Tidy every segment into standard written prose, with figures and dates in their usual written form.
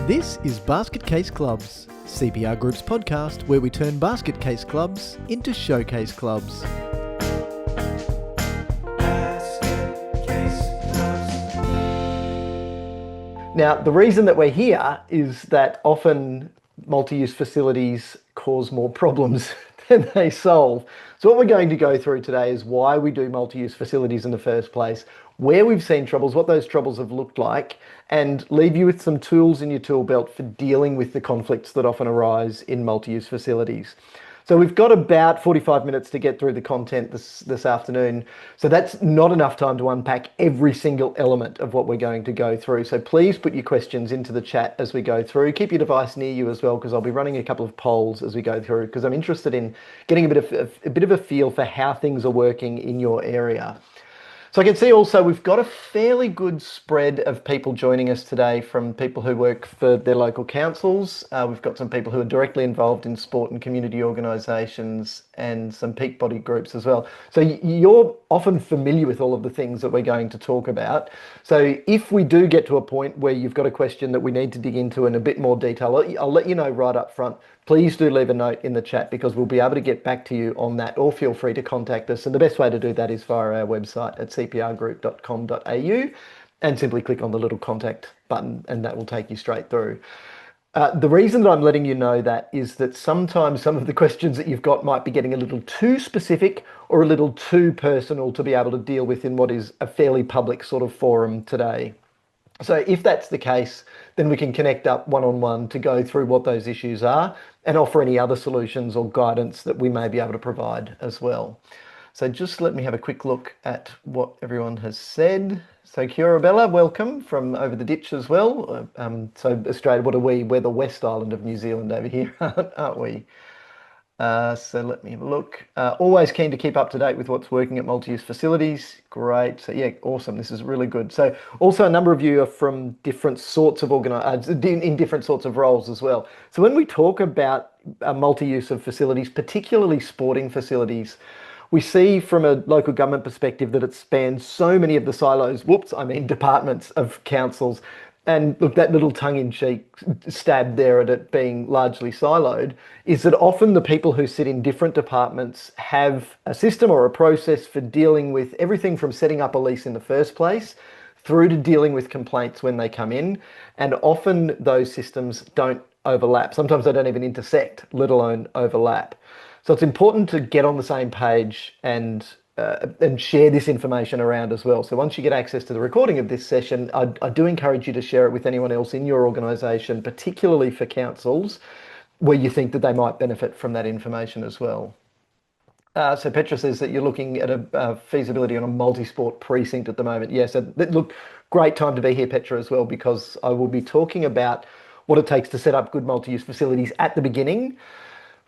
This is Basket Case Clubs, CPR Group's podcast where we turn basket case clubs into showcase clubs. Now, the reason that we're here is that often multi-use facilities cause more problems than they solve. So what we're going to go through today is why we do multi-use facilities in the first place, where we've seen troubles, what those troubles have looked like, and leave you with some tools in your tool belt for dealing with the conflicts that often arise in multi-use facilities. So we've got about 45 minutes to get through the content this afternoon. So that's not enough time to unpack every single element of what we're going to go through. So please put your questions into the chat as we go through. Keep your device near you as well, because I'll be running a couple of polls as we go through, because I'm interested in getting a bit of a feel for how things are working in your area. So I can see also we've got a fairly good spread of people joining us today, from people who work for their local councils. We've got some people who are directly involved in sport and community organisations, and some peak body groups as well. So you're often familiar with all of the things that we're going to talk about. So if we do get to a point where you've got a question that we need to dig into in a bit more detail, I'll let you know right up front. Please do leave a note in the chat, because we'll be able to get back to you on that, or feel free to contact us. And the best way to do that is via our website at cprgroup.com.au, and simply click on the little contact button and that will take you straight through. The reason that I'm letting you know that is that sometimes some of the questions that you've got might be getting a little too specific or a little too personal to be able to deal with in what is a fairly public sort of forum today. So if that's the case, then we can connect up one-on-one to go through what those issues are and offer any other solutions or guidance that we may be able to provide as well. So just let me have a quick look at what everyone has said. So Curabella, welcome from over the ditch as well. So Australia, what are we? We're the West Island of New Zealand over here, aren't we? So let me have a look. Always keen to keep up to date with what's working at multi-use facilities. Great. So yeah, awesome. This is really good. So also a number of you are from different sorts of in different sorts of roles as well. So when we talk about multi-use of facilities, particularly sporting facilities, we see from a local government perspective that it spans so many of the silos, departments of councils. And look, that little tongue-in-cheek stab there at it being largely siloed is that often the people who sit in different departments have a system or a process for dealing with everything from setting up a lease in the first place through to dealing with complaints when they come in. And often those systems don't overlap. Sometimes they don't even intersect, let alone overlap. So it's important to get on the same page and share this information around as well. So once you get access to the recording of this session, I do encourage you to share it with anyone else in your organisation, particularly for councils, where you think that they might benefit from that information as well. So Petra says that you're looking at a feasibility on a multi-sport precinct at the moment. Yes, yeah, so look, great time to be here, Petra, as well, because I will be talking about what it takes to set up good multi-use facilities at the beginning,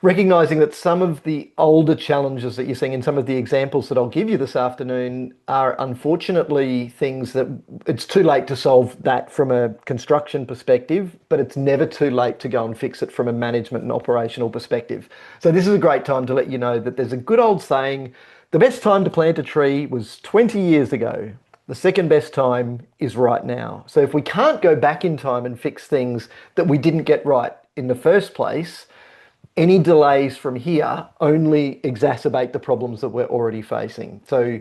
recognising that some of the older challenges that you're seeing in some of the examples that I'll give you this afternoon are unfortunately things that it's too late to solve that from a construction perspective, but it's never too late to go and fix it from a management and operational perspective. So this is a great time to let you know that there's a good old saying, the best time to plant a tree was 20 years ago. The second best time is right now. So if we can't go back in time and fix things that we didn't get right in the first place, any delays from here only exacerbate the problems that we're already facing. So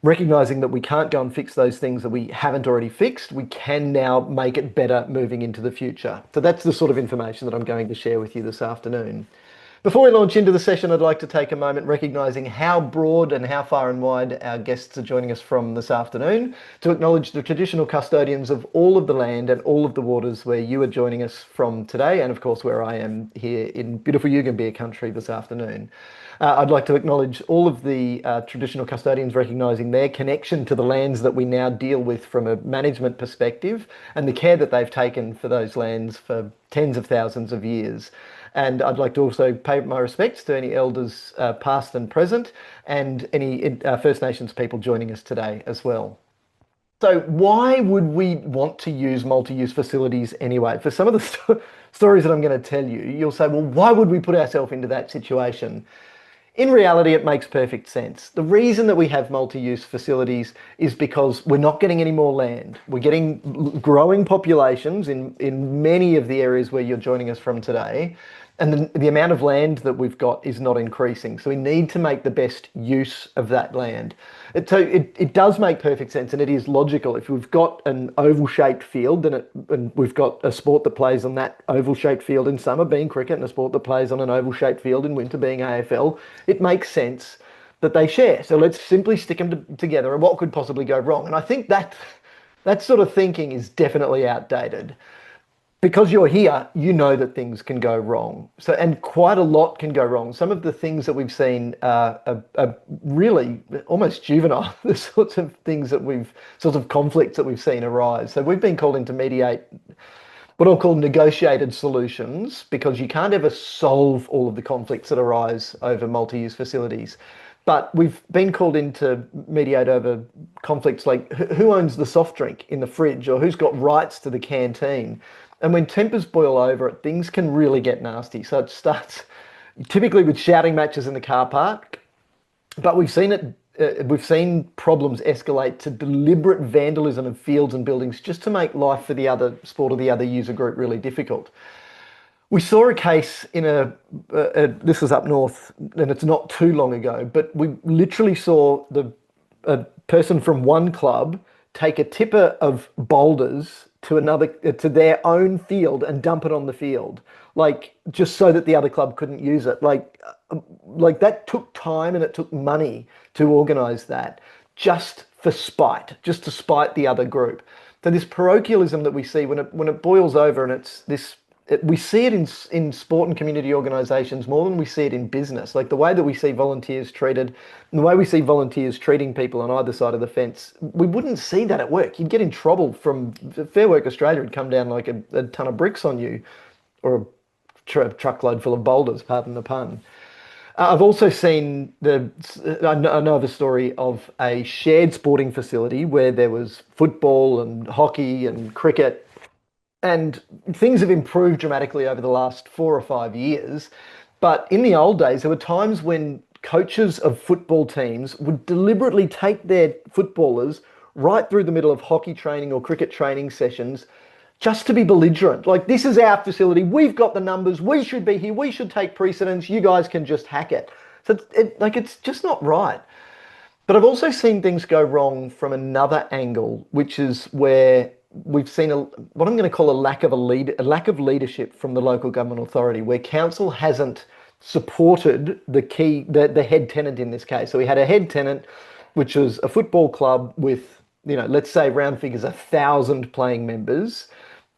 recognising that we can't go and fix those things that we haven't already fixed, we can now make it better moving into the future. So that's the sort of information that I'm going to share with you this afternoon. Before we launch into the session, I'd like to take a moment recognising how broad and how far and wide our guests are joining us from this afternoon, to acknowledge the traditional custodians of all of the land and all of the waters where you are joining us from today, and of course where I am here in beautiful Yugambeh country this afternoon. I'd like to acknowledge all of the traditional custodians, recognising their connection to the lands that we now deal with from a management perspective, and the care that they've taken for those lands for tens of thousands of years. And I'd like to also pay my respects to any elders past and present, and any First Nations people joining us today as well. So why would we want to use multi-use facilities anyway? For some of the stories that I'm going to tell you, you'll say, well, why would we put ourselves into that situation? In reality, it makes perfect sense. The reason that we have multi-use facilities is because we're not getting any more land. We're getting growing populations in many of the areas where you're joining us from today. And the amount of land that we've got is not increasing. So we need to make the best use of that land. It does make perfect sense, and it is logical. If we've got an oval-shaped field, and we've got a sport that plays on that oval-shaped field in summer, being cricket, and a sport that plays on an oval-shaped field in winter, being AFL, it makes sense that they share. So let's simply stick them together, and what could possibly go wrong? And I think that sort of thinking is definitely outdated. Because you're here, you know that things can go wrong. So, and quite a lot can go wrong. Some of the things that we've seen are really almost juvenile, the sorts of things that sorts of conflicts that we've seen arise. So we've been called in to mediate what I'll call negotiated solutions, because you can't ever solve all of the conflicts that arise over multi-use facilities. But we've been called in to mediate over conflicts like who owns the soft drink in the fridge, or who's got rights to the canteen. And when tempers boil over, things can really get nasty. So it starts typically with shouting matches in the car park, but we've seen problems escalate to deliberate vandalism of fields and buildings just to make life for the other sport or the other user group really difficult. We saw a case this was up north, and it's not too long ago, but we literally saw a person from one club take a tipper of boulders to their own field and dump it on the field, like just so that the other club couldn't use it. Like that took time and it took money to organise that, just for spite, just to spite the other group. So this parochialism that we see when it boils over, and we see it in sport and community organisations more than we see it in business. Like the way that we see volunteers treated, and the way we see volunteers treating people on either side of the fence, we wouldn't see that at work. You'd get in trouble from Fair Work Australia would come down like a ton of bricks on you, or a truckload full of boulders, pardon the pun. I've also seen I know of a story of a shared sporting facility where there was football and hockey and cricket, and things have improved dramatically over the last 4 or 5 years. But in the old days, there were times when coaches of football teams would deliberately take their footballers right through the middle of hockey training or cricket training sessions just to be belligerent. Like, this is our facility. We've got the numbers. We should be here. We should take precedence. You guys can just hack it. So it's just not right. But I've also seen things go wrong from another angle, which is where we've seen what I'm going to call a lack of leadership from the local government authority, where council hasn't supported the head tenant in this case. So we had a head tenant, which was a football club with, let's say round figures, 1,000 playing members.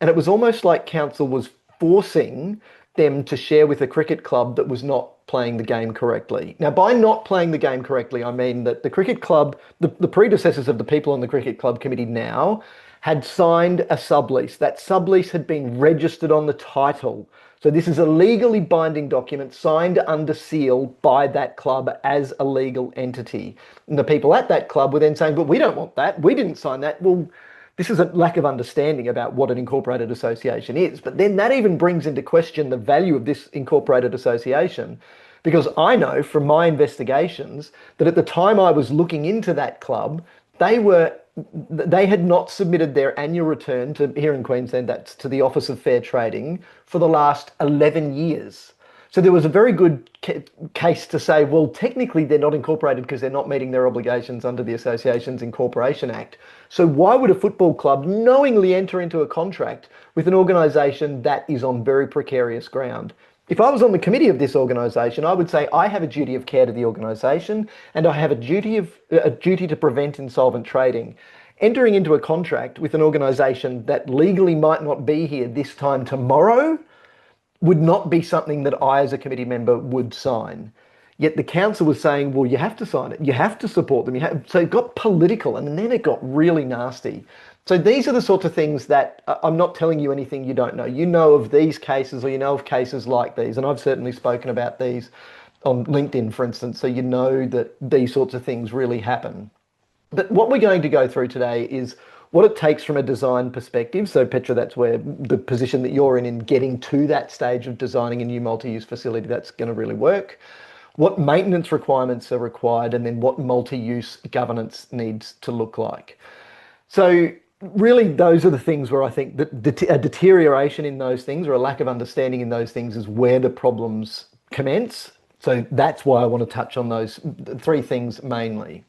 And it was almost like council was forcing them to share with a cricket club that was not playing the game correctly. Now, by not playing the game correctly, I mean that the cricket club, the predecessors of the people on the cricket club committee now, had signed a sublease. That sublease had been registered on the title. So this is a legally binding document signed under seal by that club as a legal entity. And the people at that club were then saying, but we don't want that. We didn't sign that. Well, this is a lack of understanding about what an incorporated association is. But then that even brings into question the value of this incorporated association. Because I know from my investigations that at the time I was looking into that club, they had not submitted their annual return here in Queensland, that's to the Office of Fair Trading, for the last 11 years. So there was a very good case to say, well, technically they're not incorporated because they're not meeting their obligations under the Associations Incorporation Act. So why would a football club knowingly enter into a contract with an organisation that is on very precarious ground? If I was on the committee of this organisation, I would say I have a duty of care to the organisation, and I have a duty to prevent insolvent trading. Entering into a contract with an organisation that legally might not be here this time tomorrow would not be something that I, as a committee member, would sign. Yet the council was saying, well, you have to sign it. You have to support them. So it got political, and then it got really nasty. So these are the sorts of things that I'm not telling you anything you don't know. You know of these cases, or you know of cases like these. And I've certainly spoken about these on LinkedIn, for instance. So you know that these sorts of things really happen. But what we're going to go through today is what it takes from a design perspective. So Petra, that's where the position that you're in getting to that stage of designing a new multi-use facility that's going to really work. what maintenance requirements are required, and then what multi-use governance needs to look like. So really, those are the things where I think that a deterioration in those things or a lack of understanding in those things is where the problems commence. So that's why I want to touch on those three things mainly.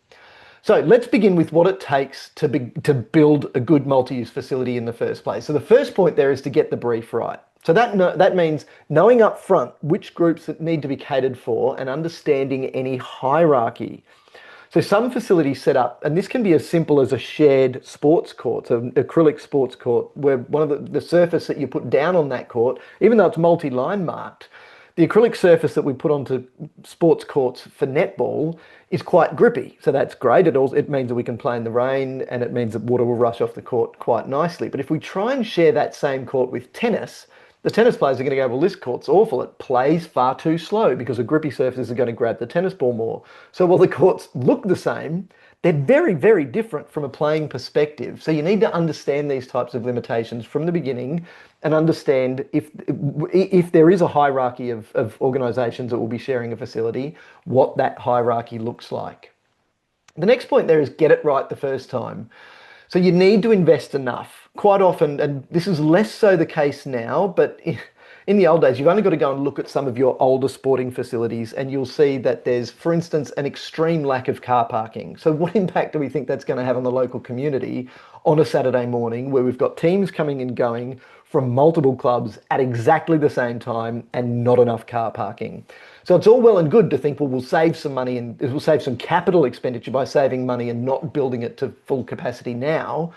So let's begin with what it takes to build a good multi-use facility in the first place. So the first point there is to get the brief right. So that means knowing up front which groups that need to be catered for and understanding any hierarchy. So some facilities set up, and this can be as simple as a shared sports court, so an acrylic sports court, where one of the surface that you put down on that court, even though it's multi-line marked, the acrylic surface that we put onto sports courts for netball is quite grippy. So that's great. It means that we can play in the rain, and it means that water will rush off the court quite nicely. But if we try and share that same court with tennis, the tennis players are going to go, well, this court's awful. It plays far too slow because the grippy surfaces are going to grab the tennis ball more. So while the courts look the same, they're very, very different from a playing perspective. So you need to understand these types of limitations from the beginning and understand if there is a hierarchy of organisations that will be sharing a facility, what that hierarchy looks like. The next point there is get it right the first time. So you need to invest enough. Quite often, and this is less so the case now, but in the old days, you've only got to go and look at some of your older sporting facilities and you'll see that there's, for instance, an extreme lack of car parking. So what impact do we think that's going to have on the local community on a Saturday morning where we've got teams coming and going from multiple clubs at exactly the same time and not enough car parking? So it's all well and good to think, well, we'll save some money and we'll save some capital expenditure by saving money and not building it to full capacity now.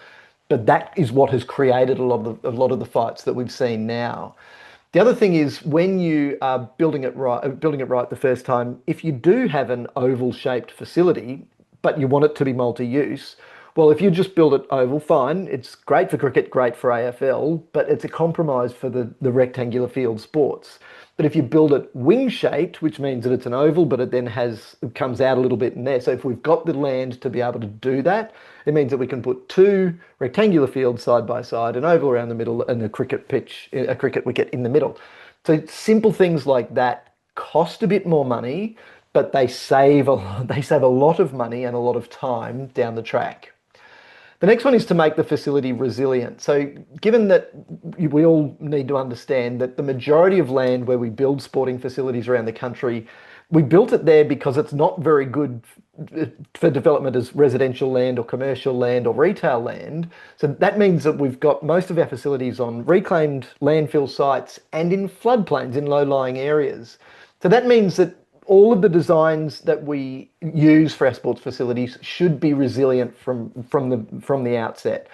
But that is what has created a lot of the fights that we've seen now. The other thing is when you are building it right the first time, if you do have an oval-shaped facility, but you want it to be multi-use, well, if you just build it oval, fine. It's great for cricket, great for AFL, but it's a compromise for the rectangular field sports. But if you build it wing-shaped, which means that it's an oval, but it comes out a little bit in there. So if we've got the land to be able to do that, it means that we can put two rectangular fields side by side, an oval around the middle, and a cricket wicket in the middle. So simple things like that cost a bit more money, but they save a lot of money and a lot of time down the track. The next one is to make the facility resilient. So given that we all need to understand that the majority of land where we build sporting facilities around the country, we built it there because it's not very good for development as residential land or commercial land or retail land. So that means that we've got most of our facilities on reclaimed landfill sites and in floodplains in low-lying areas. So that means that all of the designs that we use for our sports facilities should be resilient from the outset.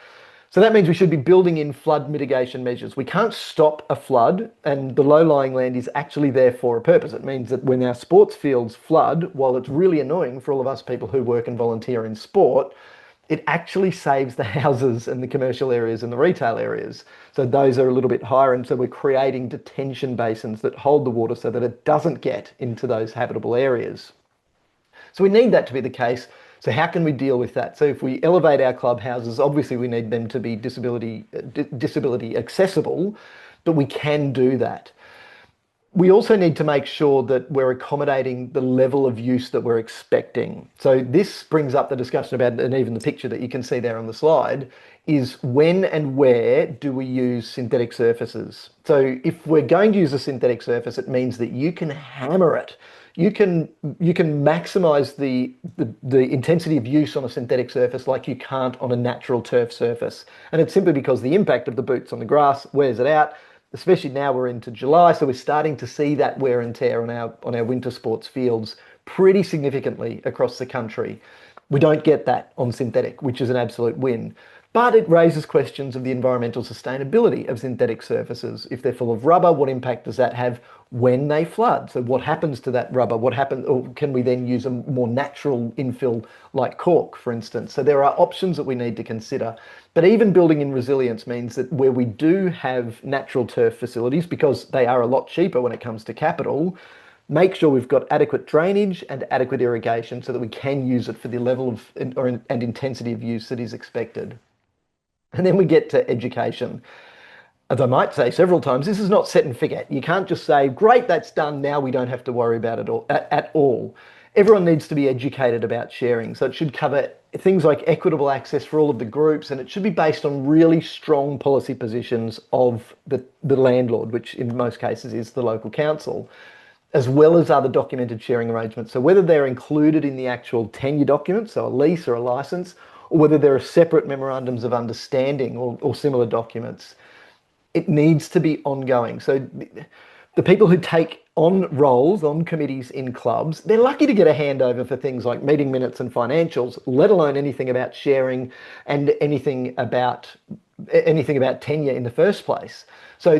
So that means we should be building in flood mitigation measures. We can't stop a flood, and the low-lying land is actually there for a purpose. It means that when our sports fields flood, while it's really annoying for all of us people who work and volunteer in sport, it actually saves the houses and the commercial areas and the retail areas. So those are a little bit higher, and so we're creating detention basins that hold the water so that it doesn't get into those habitable areas. So we need that to be the case. So how can we deal with that? So if we elevate our clubhouses, obviously we need them to be disability accessible, but we can do that. We also need to make sure that we're accommodating the level of use that we're expecting. So this brings up the discussion about, and even the picture that you can see there on the slide, is when and where do we use synthetic surfaces? So if we're going to use a synthetic surface, it means that you can hammer it. You can maximize the intensity of use on a synthetic surface like you can't on a natural turf surface. And it's simply because the impact of the boots on the grass wears it out. Especially now we're into July, so we're starting to see that wear and tear on our winter sports fields pretty significantly across the country. We don't get that on synthetic, which is an absolute win. But it raises questions of the environmental sustainability of synthetic surfaces. If they're full of rubber, what impact does that have when they flood? So what happens to that rubber? What happens, or can we then use a more natural infill like cork, for instance? So there are options that we need to consider. But even building in resilience means that where we do have natural turf facilities, because they are a lot cheaper when it comes to capital, make sure we've got adequate drainage and adequate irrigation so that we can use it for the level of and intensity of use that is expected. And then we get to education. as I might say several times, this is not set and forget. You can't just say, great, that's done, now we don't have to worry about it at all. Everyone needs to be educated about sharing. So it should cover things like equitable access for all of the groups, and it should be based on really strong policy positions of the landlord, which in most cases is the local council, as well as other documented sharing arrangements. So whether they're included in the actual tenure document, so a lease or a license, or whether there are separate memorandums of understanding or similar documents, it needs to be ongoing. So the people who take on roles, on committees in clubs, they're lucky to get a handover for things like meeting minutes and financials, let alone anything about sharing and anything about tenure in the first place. So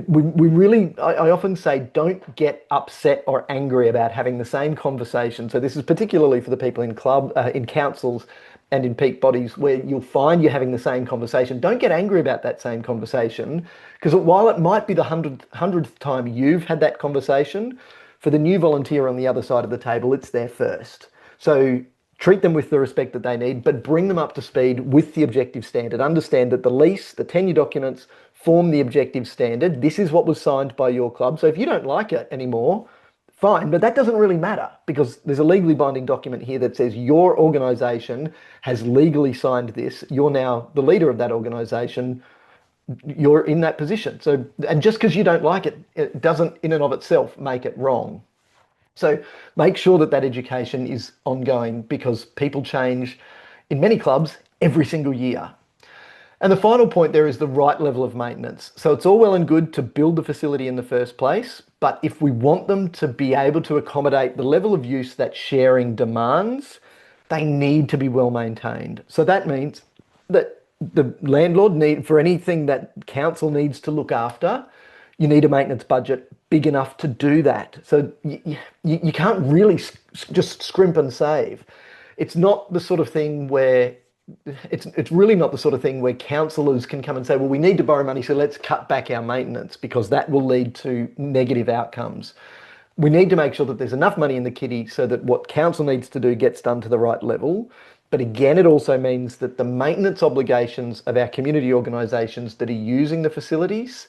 we really, I often say, don't get upset or angry about having the same conversation. So this is particularly for the people in councils and in peak bodies where you'll find you're having the same conversation. Don't get angry about that same conversation, because while it might be the hundredth time you've had that conversation, for the new volunteer on the other side of the table, it's their first. So treat them with the respect that they need, but bring them up to speed with the objective standard. Understand that the lease, the tenure documents form the objective standard. This is what was signed by your club. So if you don't like it anymore, fine, but that doesn't really matter, because there's a legally binding document here that says your organisation has legally signed this. You're now the leader of that organisation. You're in that position. So, and just because you don't like it, it doesn't in and of itself make it wrong. So make sure that education is ongoing, because people change in many clubs every single year. And the final point there is the right level of maintenance. So it's all well and good to build the facility in the first place, but if we want them to be able to accommodate the level of use that sharing demands, they need to be well maintained. So that means that the landlord for anything that council needs to look after, you need a maintenance budget big enough to do that. So you can't really just scrimp and save. It's not the sort of thing where it's really not the sort of thing where councillors can come and say, well, we need to borrow money, so let's cut back our maintenance, because that will lead to negative outcomes. We need to make sure that there's enough money in the kitty so that what council needs to do gets done to the right level. But again, it also means that the maintenance obligations of our community organisations that are using the facilities,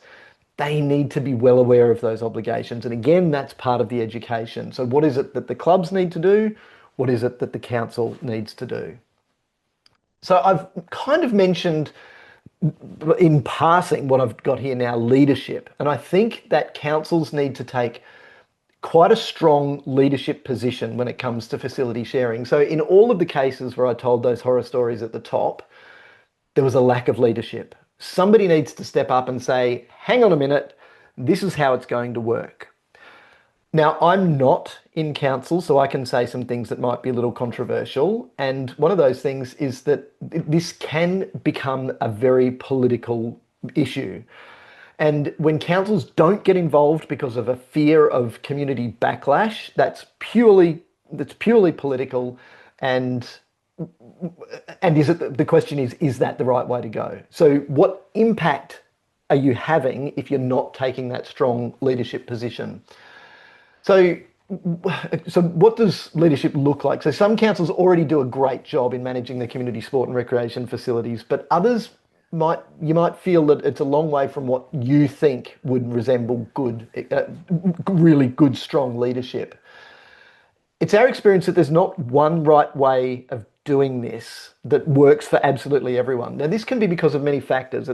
they need to be well aware of those obligations. And again, that's part of the education. So what is it that the clubs need to do? What is it that the council needs to do? So I've kind of mentioned in passing what I've got here now, leadership. And I think that councils need to take quite a strong leadership position when it comes to facility sharing. So in all of the cases where I told those horror stories at the top, there was a lack of leadership. Somebody needs to step up and say, hang on a minute, this is how it's going to work. Now, I'm not in council, so I can say some things that might be a little controversial. And one of those things is that this can become a very political issue. And when councils don't get involved because of a fear of community backlash, that's purely political. And the question is that the right way to go? So what impact are you having if you're not taking that strong leadership position? So what does leadership look like? So some councils already do a great job in managing the community sport and recreation facilities, but others you might feel that it's a long way from what you think would resemble really good, strong leadership. It's our experience that there's not one right way of doing this that works for absolutely everyone. Now, this can be because of many factors.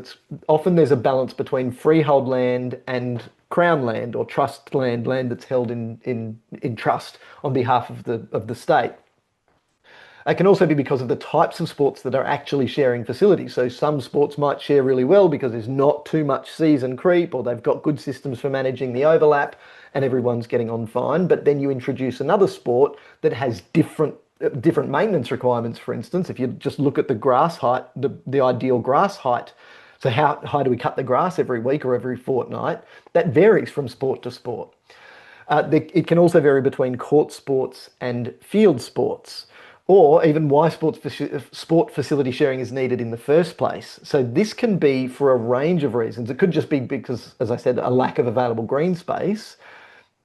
Often there's a balance between freehold land and crown land, or trust land that's held in trust on behalf of the state. It can also be because of the types of sports that are actually sharing facilities. So some sports might share really well because there's not too much season creep, or they've got good systems for managing the overlap and everyone's getting on fine. But then you introduce another sport that has different maintenance requirements. For instance, if you just look at the grass height, the ideal grass height, so how high do we cut the grass every week or every fortnight? That varies from sport to sport. It can also vary between court sports and field sports, or even why sport facility sharing is needed in the first place. So this can be for a range of reasons. It could just be because, as I said, a lack of available green space,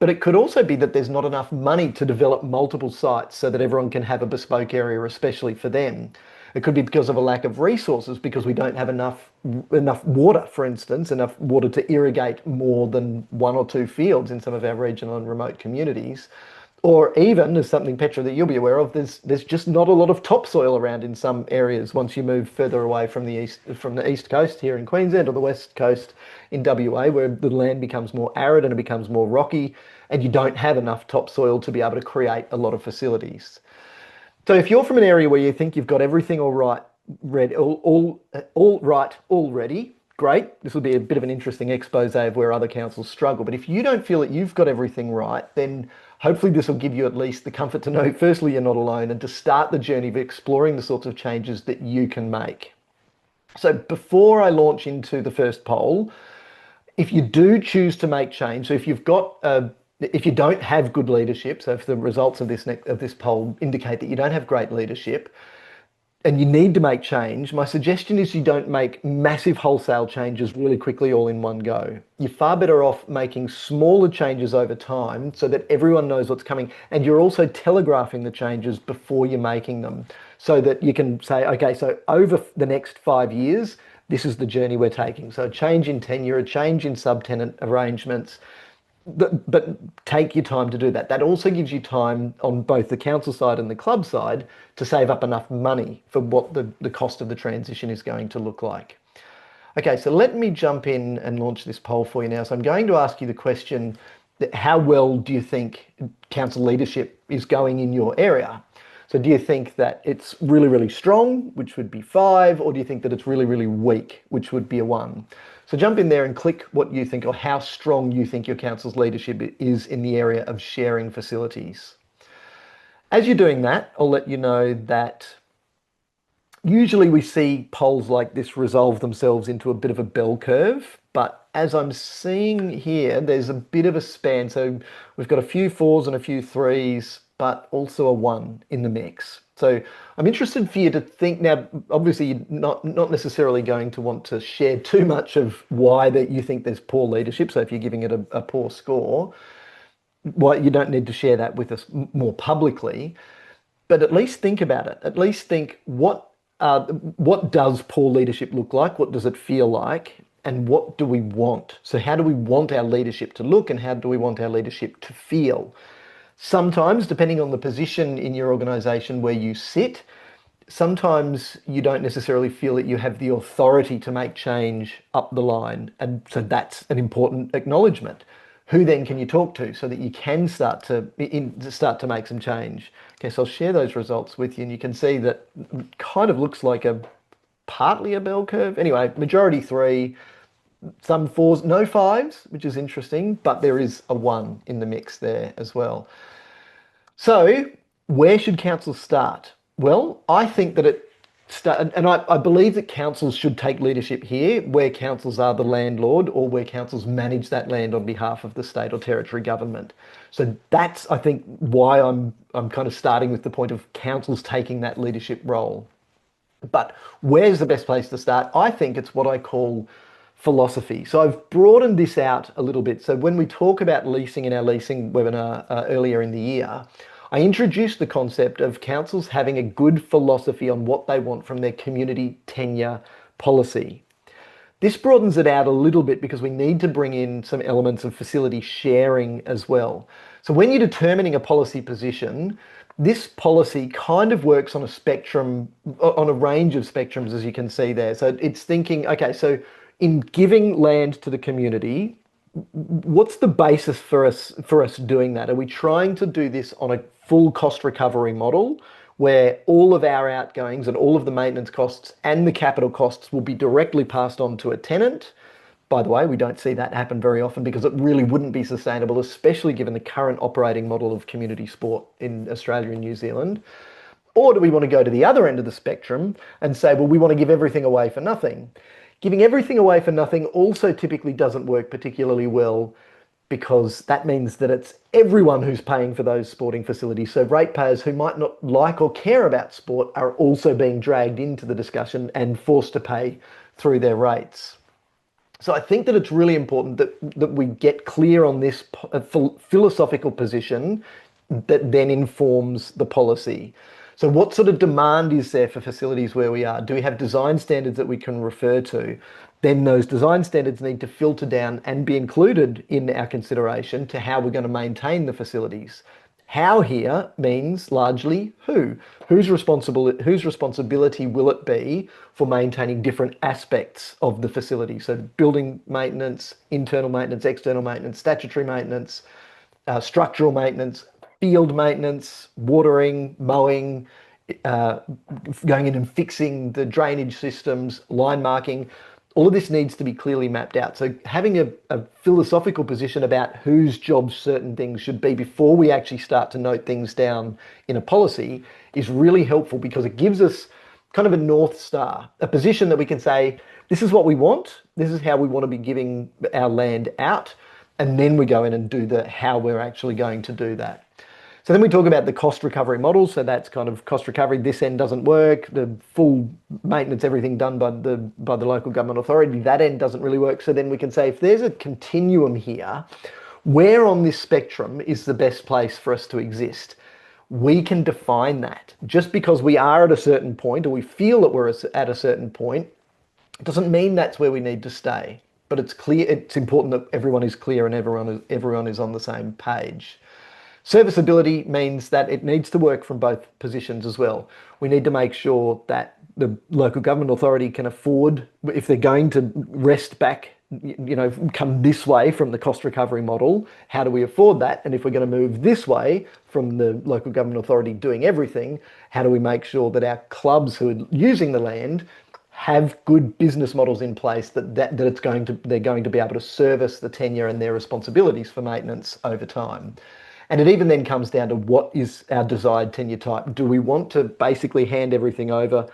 but it could also be that there's not enough money to develop multiple sites so that everyone can have a bespoke area, especially for them. It could be because of a lack of resources, because we don't have enough water, for instance, enough water to irrigate more than one or two fields in some of our regional and remote communities. Or even, as something, Petra, that you'll be aware of, there's just not a lot of topsoil around in some areas once you move further away from the east coast here in Queensland, or the west coast in WA, where the land becomes more arid and it becomes more rocky, and you don't have enough topsoil to be able to create a lot of facilities. So if you're from an area where you think you've got everything all right, all right already, great. This will be a bit of an interesting expose of where other councils struggle. But if you don't feel that you've got everything right, then hopefully this will give you at least the comfort to know, firstly, you're not alone, and to start the journey of exploring the sorts of changes that you can make. So before I launch into the first poll, if you do choose to make change, so if you don't have good leadership, so if the results of this poll indicate that you don't have great leadership, and you need to make change, my suggestion is you don't make massive wholesale changes really quickly all in one go. You're far better off making smaller changes over time so that everyone knows what's coming. And you're also telegraphing the changes before you're making them, so that you can say, okay, so over the next 5 years, this is the journey we're taking. So a change in tenure, a change in subtenant arrangements, but take your time to do that. That also gives you time on both the council side and the club side to save up enough money for what the cost of the transition is going to look like. Okay, so let me jump in and launch this poll for you now. So I'm going to ask you the question, how well do you think council leadership is going in your area? So do you think that it's really, really strong, which would be 5, or do you think that it's really, really weak, which would be a 1? So jump in there and click what you think, or how strong you think your council's leadership is in the area of sharing facilities. As you're doing that, I'll let you know that usually we see polls like this resolve themselves into a bit of a bell curve, but as I'm seeing here, there's a bit of a span. So we've got a few 4s and a few 3s, but also a 1 in the mix. So I'm interested for you to think now. Obviously, you're not necessarily going to want to share too much of why that you think there's poor leadership. So if you're giving it a poor score, well, you don't need to share that with us more publicly. But at least think about it. At least think what does poor leadership look like? What does it feel like? And what do we want? So how do we want our leadership to look, and how do we want our leadership to feel? Sometimes, depending on the position in your organisation where you sit, sometimes you don't necessarily feel that you have the authority to make change up the line. And so that's an important acknowledgement. Who then can you talk to so that you can start to make some change? Okay, so I'll share those results with you, and you can see that it kind of looks like partly a bell curve. Anyway, majority 3, some 4s, no 5s, which is interesting, but there is a 1 in the mix there as well. So where should councils start? Well, I think that I believe that councils should take leadership here, where councils are the landlord, or where councils manage that land on behalf of the state or territory government. So that's, I think, why I'm kind of starting with the point of councils taking that leadership role. But where's the best place to start? I think it's what I call philosophy. So I've broadened this out a little bit. So when we talk about leasing in our leasing webinar earlier in the year, I introduced the concept of councils having a good philosophy on what they want from their community tenure policy. This broadens it out a little bit because we need to bring in some elements of facility sharing as well. So when you're determining a policy position, this policy kind of works on a spectrum, on a range of spectrums, as you can see there. So it's thinking, okay, so in giving land to the community, what's the basis for us doing that? Are we trying to do this on a full cost recovery model where all of our outgoings and all of the maintenance costs and the capital costs will be directly passed on to a tenant? By the way, we don't see that happen very often because it really wouldn't be sustainable, especially given the current operating model of community sport in Australia and New Zealand. Or do we want to go to the other end of the spectrum and say, well, we want to give everything away for nothing? Giving everything away for nothing also typically doesn't work particularly well, because that means that it's everyone who's paying for those sporting facilities. So ratepayers who might not like or care about sport are also being dragged into the discussion and forced to pay through their rates. So I think that it's really important that we get clear on this philosophical position that then informs the policy. So what sort of demand is there for facilities where we are? Do we have design standards that we can refer to? Then those design standards need to filter down and be included in our consideration to how we're going to maintain the facilities. How here means largely who. Whose responsibility will it be for maintaining different aspects of the facility? So building maintenance, internal maintenance, external maintenance, statutory maintenance, structural maintenance, field maintenance, watering, mowing, uh, going in and fixing the drainage systems, line marking. All of this needs to be clearly mapped out. So having a philosophical position about whose job certain things should be before we actually start to note things down in a policy is really helpful because it gives us kind of a North Star, a position that we can say, this is what we want, this is how we want to be giving our land out, and then we go in and do the how we're actually going to do that. So then we talk about the cost recovery model. So that's kind of cost recovery. This end doesn't work. The full maintenance, everything done by the local government authority, that end doesn't really work. So then we can say if there's a continuum here, where on this spectrum is the best place for us to exist? We can define that. Just because we are at a certain point or we feel that we're at a certain point doesn't mean that's where we need to stay. But it's clear, it's important that everyone is clear and everyone is on the same page. Serviceability means that it needs to work from both positions as well. We need to make sure that the local government authority can afford, if they're going to rest back, come this way from the cost recovery model, how do we afford that? And if we're going to move this way from the local government authority doing everything, how do we make sure that our clubs who are using the land have good business models in place that they're going to be able to service the tenure and their responsibilities for maintenance over time. And it even then comes down to what is our desired tenure type. Do we want to basically hand everything over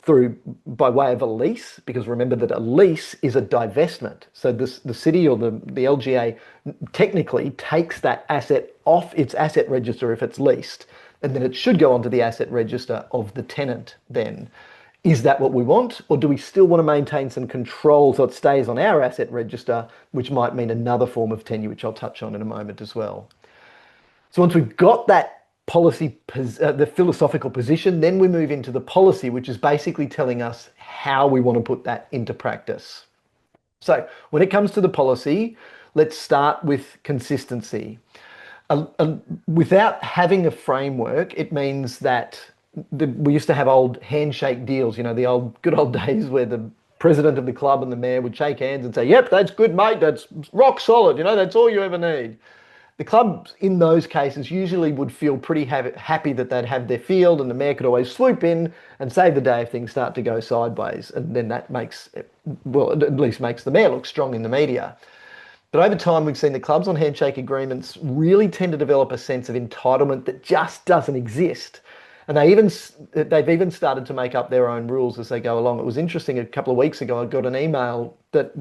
through by way of a lease? Because remember that a lease is a divestment. So the city or the LGA technically takes that asset off its asset register if it's leased, and then it should go onto the asset register of the tenant then. Is that what we want? Or do we still want to maintain some control so it stays on our asset register, which might mean another form of tenure, which I'll touch on in a moment as well. So once we've got that the philosophical position, then we move into the policy, which is basically telling us how we want to put that into practice. So when it comes to the policy, let's start with consistency. Without having a framework, it means that we used to have old handshake deals, the good old days where the president of the club and the mayor would shake hands and say, yep, that's good, mate, that's rock solid, that's all you ever need. The clubs in those cases usually would feel pretty happy that they'd have their field and the mayor could always swoop in and save the day if things start to go sideways. And then that at least makes the mayor look strong in the media. But over time, we've seen the clubs on handshake agreements really tend to develop a sense of entitlement that just doesn't exist. And they've even started to make up their own rules as they go along. It was interesting, a couple of weeks ago, I got an email that,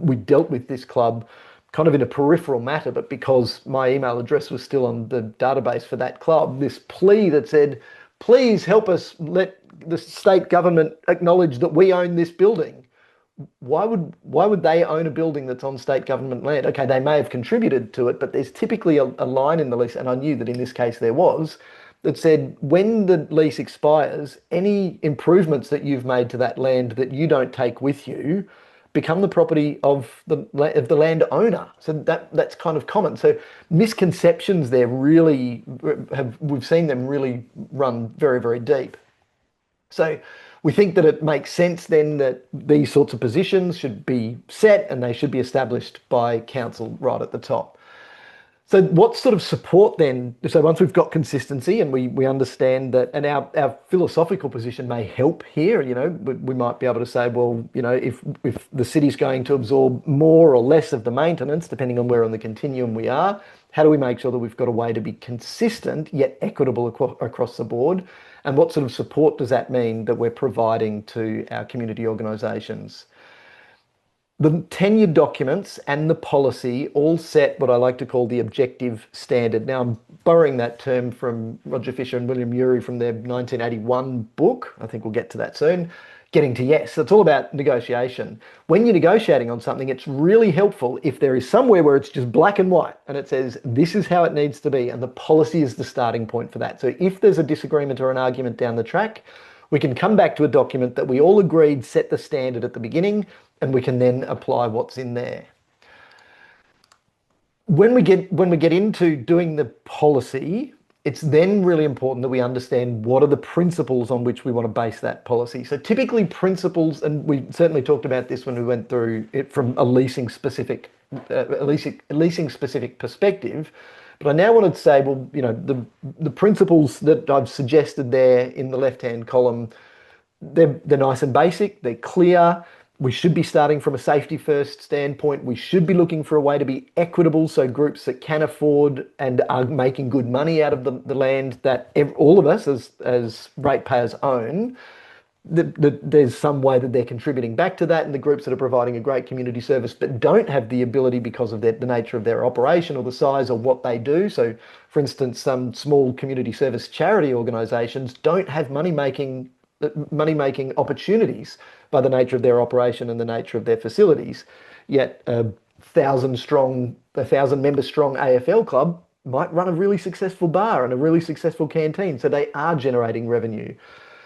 we dealt with this club kind of in a peripheral matter, but because my email address was still on the database for that club, this plea that said, please help us let the state government acknowledge that we own this building. Why would they own a building that's on state government land? Okay, they may have contributed to it, but there's typically a line in the lease, and I knew that in this case there was, that said when the lease expires, any improvements that you've made to that land that you don't take with you become the property of the landowner. So that's kind of common. So misconceptions there really we've seen them really run very, very deep. So we think that it makes sense then that these sorts of positions should be set and they should be established by council right at the top. So what sort of support then? So once we've got consistency and we understand that, and our philosophical position may help here, we might be able to say, well, if the city's going to absorb more or less of the maintenance, depending on where on the continuum we are, how do we make sure that we've got a way to be consistent yet equitable across the board? And what sort of support does that mean that we're providing to our community organisations? The tenure documents and the policy all set what I like to call the objective standard. Now, I'm borrowing that term from Roger Fisher and William Ury from their 1981 book. I think we'll get to that soon. getting to yes. So it's all about negotiation. When you're negotiating on something, it's really helpful if there is somewhere where it's just black and white and it says, this is how it needs to be. And the policy is the starting point for that. So if there's a disagreement or an argument down the track, we can come back to a document that we all agreed set the standard at the beginning, and we can then apply what's in there. When we get into doing the policy, it's then really important that we understand what are the principles on which we want to base that policy. So typically principles, and we certainly talked about this when we went through it from a leasing specific perspective. But I now wanted to say, well, the principles that I've suggested there in the left-hand column, they're nice and basic, they're clear. We should be starting from a safety first standpoint. We should be looking for a way to be equitable, so groups that can afford and are making good money out of the land that all of us as ratepayers own, there's some way that they're contributing back to that, and the groups that are providing a great community service but don't have the ability because of the nature of their operation or the size or what they do. So for instance, some small community service charity organisations don't have money-making opportunities by the nature of their operation and the nature of their facilities. Yet a 1,000-member strong AFL club might run a really successful bar and a really successful canteen. So they are generating revenue.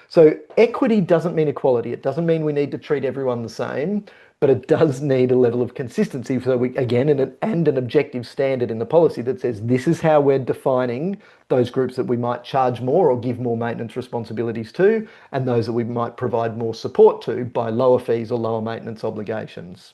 So equity doesn't mean equality. It doesn't mean we need to treat everyone the same, but it does need a level of consistency. So we, again, and an objective standard in the policy that says this is how we're defining those groups that we might charge more or give more maintenance responsibilities to, and those that we might provide more support to by lower fees or lower maintenance obligations.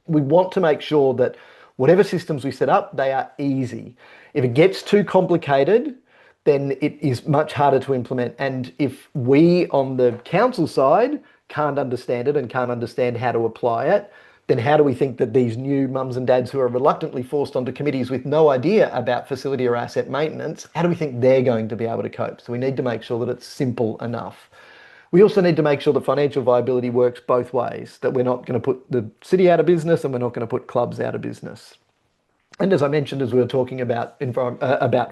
We want to make sure that whatever systems we set up, they are easy. If it gets too complicated, then it is much harder to implement. And if we on the council side can't understand it and can't understand how to apply it, then how do we think that these new mums and dads who are reluctantly forced onto committees with no idea about facility or asset maintenance, how do we think they're going to be able to cope? So we need to make sure that it's simple enough. We also need to make sure that financial viability works both ways, that we're not going to put the city out of business and we're not going to put clubs out of business. And as I mentioned, as we were talking about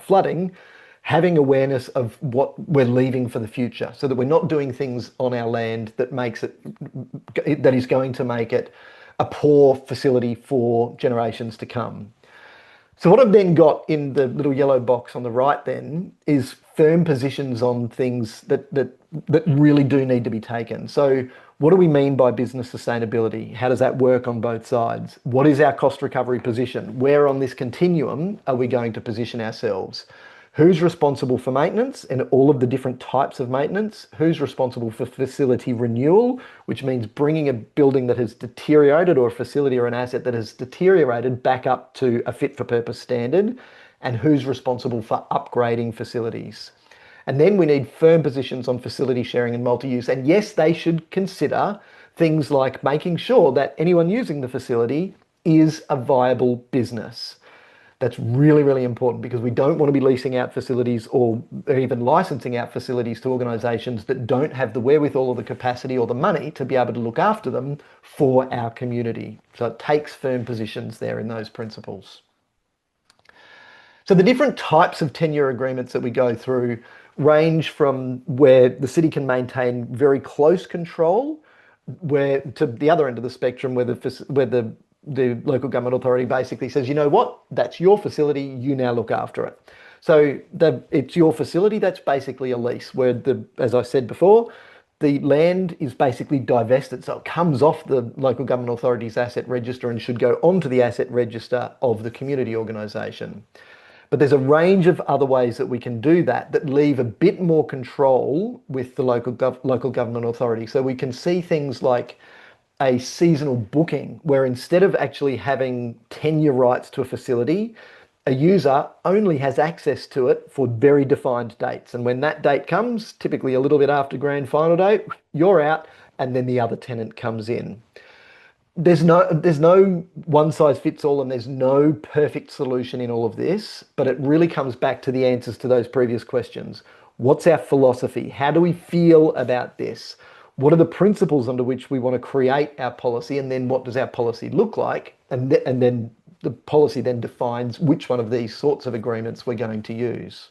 flooding, having awareness of what we're leaving for the future, so that we're not doing things on our land that is going to make it a poor facility for generations to come. So what I've then got in the little yellow box on the right then is firm positions on things that really do need to be taken. So what do we mean by business sustainability? How does that work on both sides? What is our cost recovery position? Where on this continuum are we going to position ourselves? Who's responsible for maintenance and all of the different types of maintenance? Who's responsible for facility renewal, which means bringing a building that has deteriorated or a facility or an asset that has deteriorated back up to a fit for purpose standard? And who's responsible for upgrading facilities? And then we need firm positions on facility sharing and multi-use. And yes, they should consider things like making sure that anyone using the facility is a viable business. That's really, really important, because we don't want to be leasing out facilities or even licensing out facilities to organisations that don't have the wherewithal or the capacity or the money to be able to look after them for our community. So it takes firm positions there in those principles. So the different types of tenure agreements that we go through range from where the city can maintain very close control, where to the other end of the spectrum, where the local government authority basically says, you know what, that's your facility, you now look after it. So it's your facility, that's basically a lease, where as I said before, the land is basically divested. So it comes off the local government authority's asset register and should go onto the asset register of the community organisation. But there's a range of other ways that we can do that leave a bit more control with the local government authority. So we can see things like a seasonal booking, where instead of actually having tenure rights to a facility, a user only has access to it for very defined dates. And when that date comes, typically a little bit after grand final date, you're out, and then the other tenant comes in. There's no one size fits all, and there's no perfect solution in all of this, but it really comes back to the answers to those previous questions. What's our philosophy? How do we feel about this? What are the principles under which we want to create our policy? And then what does our policy look like? And then the policy then defines which one of these sorts of agreements we're going to use.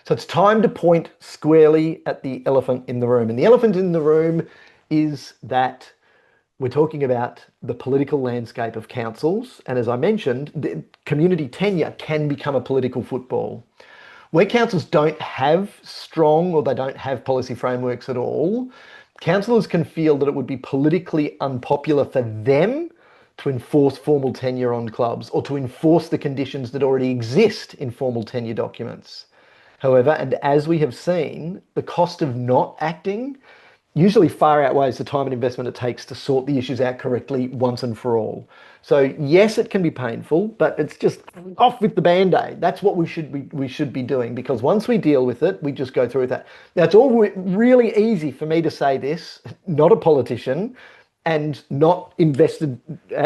So it's time to point squarely at the elephant in the room. And the elephant in the room is that we're talking about the political landscape of councils. And as I mentioned, the community tenure can become a political football. Where councils don't have strong or they don't have policy frameworks at all, councillors can feel that it would be politically unpopular for them to enforce formal tenure on clubs or to enforce the conditions that already exist in formal tenure documents. However, and as we have seen, the cost of not acting usually far outweighs the time and investment it takes to sort the issues out correctly once and for all. So yes, it can be painful, but it's just off with the band-aid. That's what we should be doing, because once we deal with it, we just go through with that. Now, it's all really easy for me to say this, not a politician, and not invested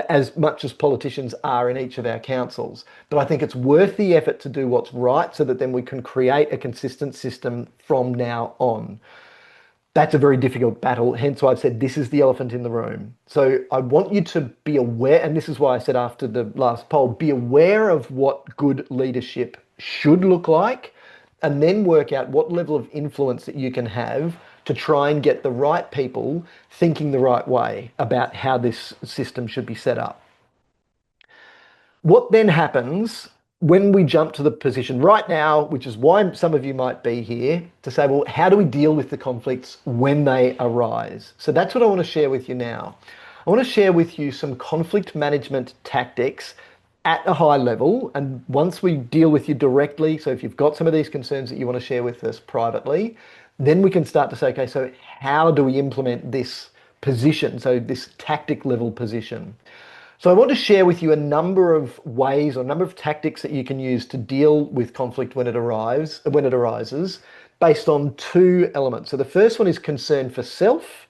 as much as politicians are in each of our councils. But I think it's worth the effort to do what's right so that then we can create a consistent system from now on. That's a very difficult battle. Hence why I've said this is the elephant in the room. So I want you to be aware, and this is why I said after the last poll, be aware of what good leadership should look like, and then work out what level of influence that you can have to try and get the right people thinking the right way about how this system should be set up. What then happens when we jump to the position right now, which is why some of you might be here, to say, well, how do we deal with the conflicts when they arise? So that's what I want to share with you now. I want to share with you some conflict management tactics at a high level. And once we deal with you directly, so if you've got some of these concerns that you want to share with us privately, then we can start to say, okay, so how do we implement this position? So this tactic level position. So I want to share with you a number of ways or a number of tactics that you can use to deal with conflict when it arises, based on two elements. So the first one is concern for self,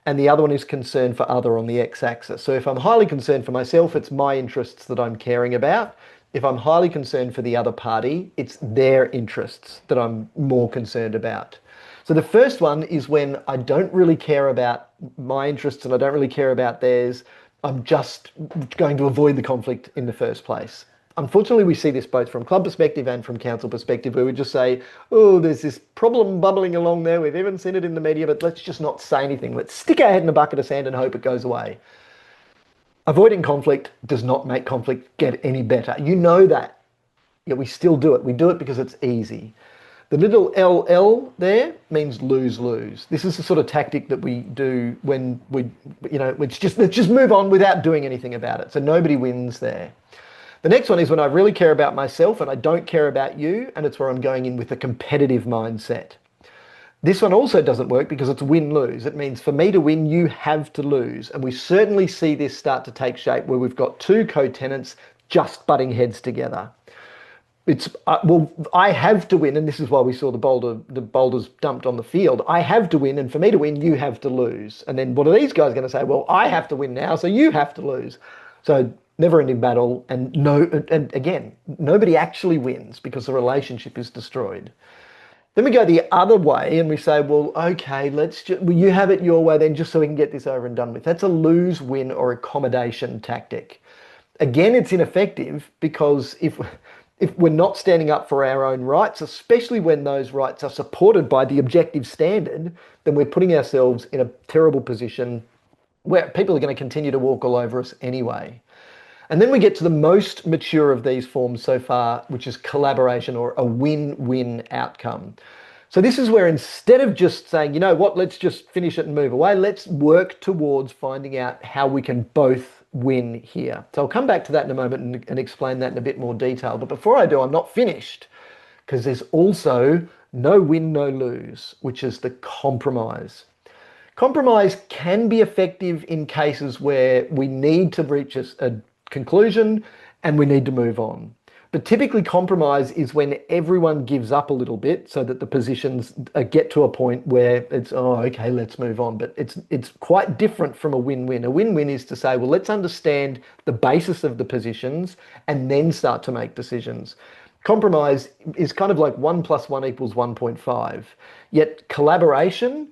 and the other one is concern for other on the x-axis. So if I'm highly concerned for myself, it's my interests that I'm caring about. If I'm highly concerned for the other party, it's their interests that I'm more concerned about. So the first one is when I don't really care about my interests and I don't really care about theirs. I'm just going to avoid the conflict in the first place. Unfortunately, we see this both from club perspective and from council perspective, where we just say, oh, there's this problem bubbling along there. We've even seen it in the media, but let's just not say anything. Let's stick our head in a bucket of sand and hope it goes away. Avoiding conflict does not make conflict get any better. You know that, yet we still do it. We do it because it's easy. The little LL there means lose-lose. This is the sort of tactic that we do when let's just move on without doing anything about it. So nobody wins there. The next one is when I really care about myself and I don't care about you, and it's where I'm going in with a competitive mindset. This one also doesn't work because it's win-lose. It means for me to win, you have to lose. And we certainly see this start to take shape where we've got two co-tenants just butting heads together. It's I have to win, and this is why we saw the boulders dumped on the field. I have to win, and for me to win, you have to lose. And then what are these guys going to say? Well, I have to win now, so you have to lose. So never-ending battle, and again, nobody actually wins because the relationship is destroyed. Then we go the other way and we say, well, okay, you have it your way then, just so we can get this over and done with. That's a lose, win, or accommodation tactic. Again, it's ineffective because if we're not standing up for our own rights, especially when those rights are supported by the objective standard, then we're putting ourselves in a terrible position where people are going to continue to walk all over us anyway. And then we get to the most mature of these forms so far, which is collaboration or a win-win outcome. So this is where instead of just saying, you know what, let's just finish it and move away, let's work towards finding out how we can both win here. So I'll come back to that in a moment and explain that in a bit more detail. But before I do, I'm not finished, because there's also no win, no lose, which is the compromise. Compromise can be effective in cases where we need to reach a conclusion and we need to move on. But typically compromise is when everyone gives up a little bit so that the positions get to a point where it's, oh, okay, let's move on. But it's quite different from a win-win. A win-win is to say, well, let's understand the basis of the positions and then start to make decisions. Compromise is kind of like 1 + 1 = 1.5. Yet collaboration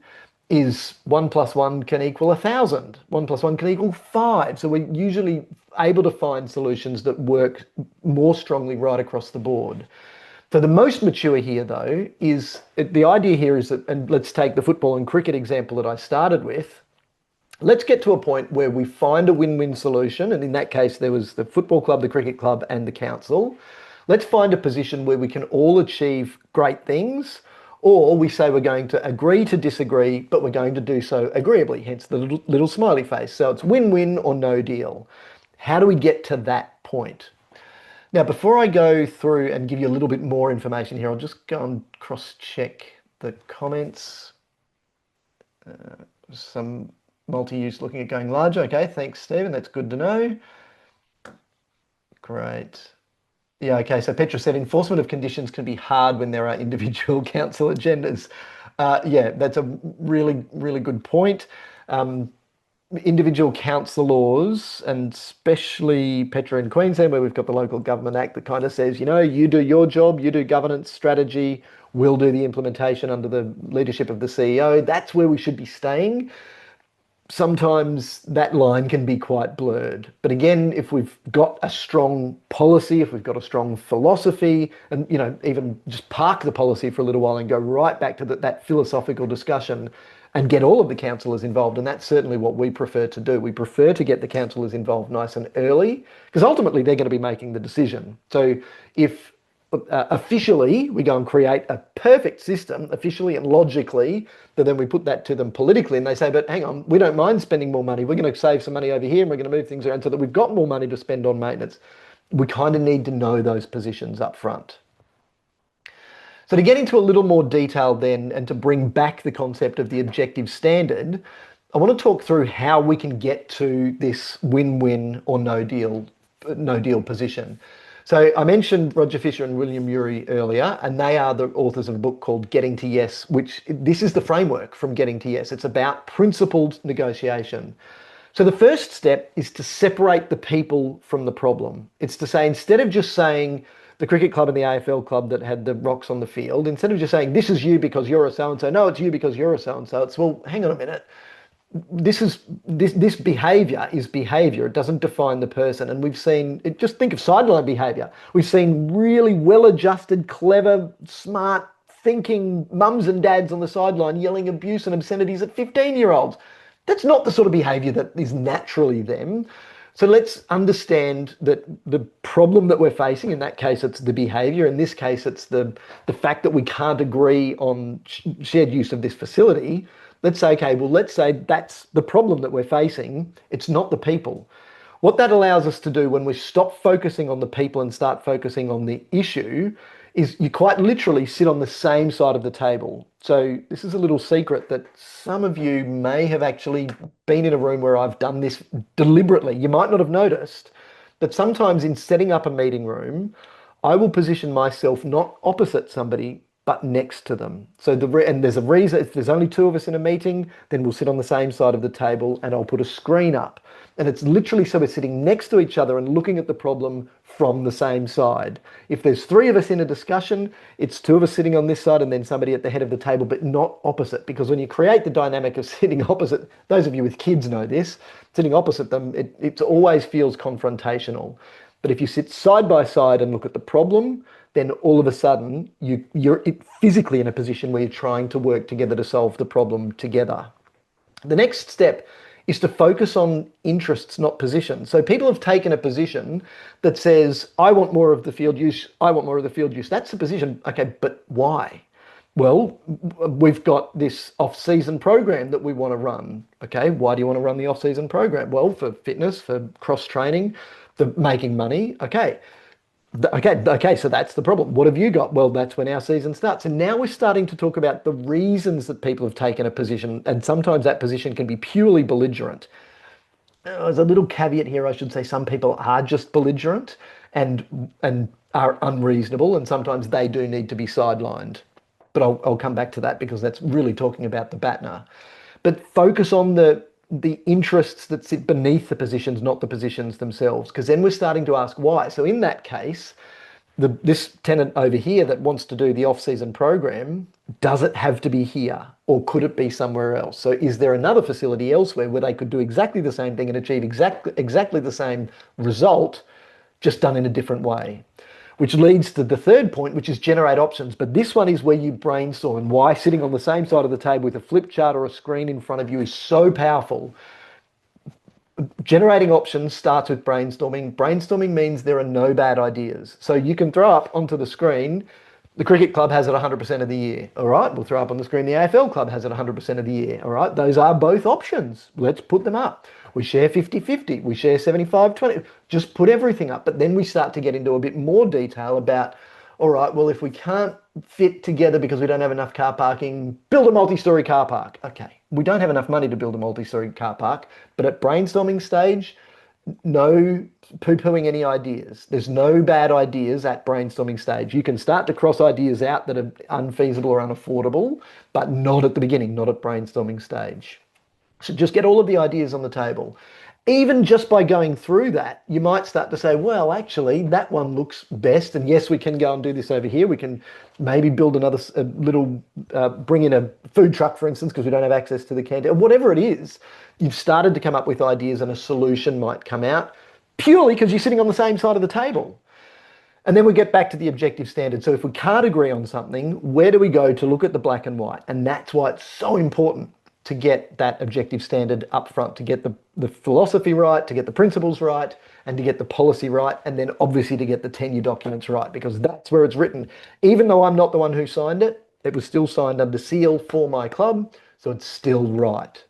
is 1 + 1 can equal 1,000. 1 + 1 can equal 5. So we're usually able to find solutions that work more strongly right across the board. So the most mature here, though, is the idea here is that, and let's take the football and cricket example that I started with. Let's get to a point where we find a win-win solution. And in that case, there was the football club, the cricket club, and the council. Let's find a position where we can all achieve great things, or we say we're going to agree to disagree, but we're going to do so agreeably, hence the little smiley face. So it's win-win or no deal. How do we get to that point? Now, before I go through and give you a little bit more information here, I'll just go and cross-check the comments. Some multi-use looking at going larger. Okay, thanks, Stephen. That's good to know. Great. Yeah, okay, so Petra said enforcement of conditions can be hard when there are individual council agendas. Yeah, that's a really, really good point. Individual council laws, and especially Petra in Queensland, where we've got the Local Government Act that kind of says, you know, you do your job, you do governance strategy, we'll do the implementation under the leadership of the CEO. That's where we should be staying. Sometimes that line can be quite blurred. But again, if we've got a strong policy, if we've got a strong philosophy, and, you know, even just park the policy for a little while and go right back to that philosophical discussion and get all of the councillors involved. And that's certainly what we prefer to do. We prefer to get the councillors involved nice and early, because ultimately they're going to be making the decision. So if officially we go and create a perfect system, officially and logically, but then we put that to them politically and they say, but hang on, we don't mind spending more money. We're going to save some money over here and we're going to move things around so that we've got more money to spend on maintenance. We kind of need to know those positions up front. So to get into a little more detail then, and to bring back the concept of the objective standard, I want to talk through how we can get to this win-win or no deal position. So I mentioned Roger Fisher and William Ury earlier, and they are the authors of a book called Getting to Yes, which this is the framework from Getting to Yes. It's about principled negotiation. So the first step is to separate the people from the problem. It's to say, instead of just saying, the cricket club and the AFL club that had the rocks on the field, instead of just saying, this is you because you're a so-and-so, no, it's you because you're a so-and-so, it's, well, hang on a minute. This behavior is behavior. It doesn't define the person. And we've seen, just think of sideline behavior. We've seen really well-adjusted, clever, smart, thinking mums and dads on the sideline yelling abuse and obscenities at 15-year-olds. That's not the sort of behavior that is naturally them. So let's understand that the problem that we're facing, in that case, it's the behavior. In this case, it's the fact that we can't agree on shared use of this facility. Let's say, okay, well, let's say that's the problem that we're facing. It's not the people. What that allows us to do when we stop focusing on the people and start focusing on the issue is you quite literally sit on the same side of the table. So this is a little secret that some of you may have actually been in a room where I've done this deliberately. You might not have noticed, but sometimes in setting up a meeting room, I will position myself not opposite somebody, but next to them. So and there's a reason. If there's only two of us in a meeting, then we'll sit on the same side of the table and I'll put a screen up. And it's literally so we're sitting next to each other and looking at the problem from the same side. If there's three of us in a discussion, it's two of us sitting on this side and then somebody at the head of the table, but not opposite. Because when you create the dynamic of sitting opposite, those of you with kids know this, sitting opposite them, it always feels confrontational. But if you sit side by side and look at the problem, then all of a sudden you're physically in a position where you're trying to work together to solve the problem together. The next step is to focus on interests, not positions. So people have taken a position that says, I want more of the field use, I want more of the field use. That's the position. Okay, but why? Well, we've got this off-season program that we want to run. Okay, why do you want to run the off-season program? Well, for fitness, for cross-training, for making money. Okay, so that's the problem. What have you got? Well, that's when our season starts. And now we're starting to talk about the reasons that people have taken a position, and sometimes that position can be purely belligerent. There's a little caveat here, I should say. Some people are just belligerent and are unreasonable, and sometimes they do need to be sidelined. But I'll come back to that because that's really talking about the BATNA. But focus on the interests that sit beneath the positions, not the positions themselves, because then we're starting to ask why. So in that case, this tenant over here that wants to do the off-season program, does it have to be here or could it be somewhere else? So is there another facility elsewhere where they could do exactly the same thing and achieve exactly the same result, just done in a different way? which leads to the third point, which is generate options. But this one is where you brainstorm, and why sitting on the same side of the table with a flip chart or a screen in front of you is so powerful. Generating options starts with brainstorming. Brainstorming means there are no bad ideas. So you can throw up onto the screen, the cricket club has it 100% of the year. All right, we'll throw up on the screen, the AFL club has it 100% of the year. All right, those are both options. Let's put them up. We share 50-50, we share 75-20. Just put everything up. But then we start to get into a bit more detail about, all right, well, if we can't fit together because we don't have enough car parking, build a multi-story car park. Okay, we don't have enough money to build a multi-story car park, but at brainstorming stage, no poo-pooing any ideas. There's no bad ideas at brainstorming stage. You can start to cross ideas out that are unfeasible or unaffordable, but not at the beginning, not at brainstorming stage. So just get all of the ideas on the table. Even just by going through that, you might start to say, well, actually, that one looks best. And yes, we can go and do this over here. We can maybe build another bring in a food truck, for instance, because we don't have access to the canteen. Whatever it is, you've started to come up with ideas and a solution might come out purely because you're sitting on the same side of the table. And then we get back to the objective standard. So if we can't agree on something, where do we go to look at the black and white? And that's why it's so important to get that objective standard up front, to get the philosophy right, to get the principles right, and to get the policy right, and then obviously to get the tenure documents right, because that's where it's written. Even though I'm not the one who signed it, it was still signed under seal for my club, so it's still right.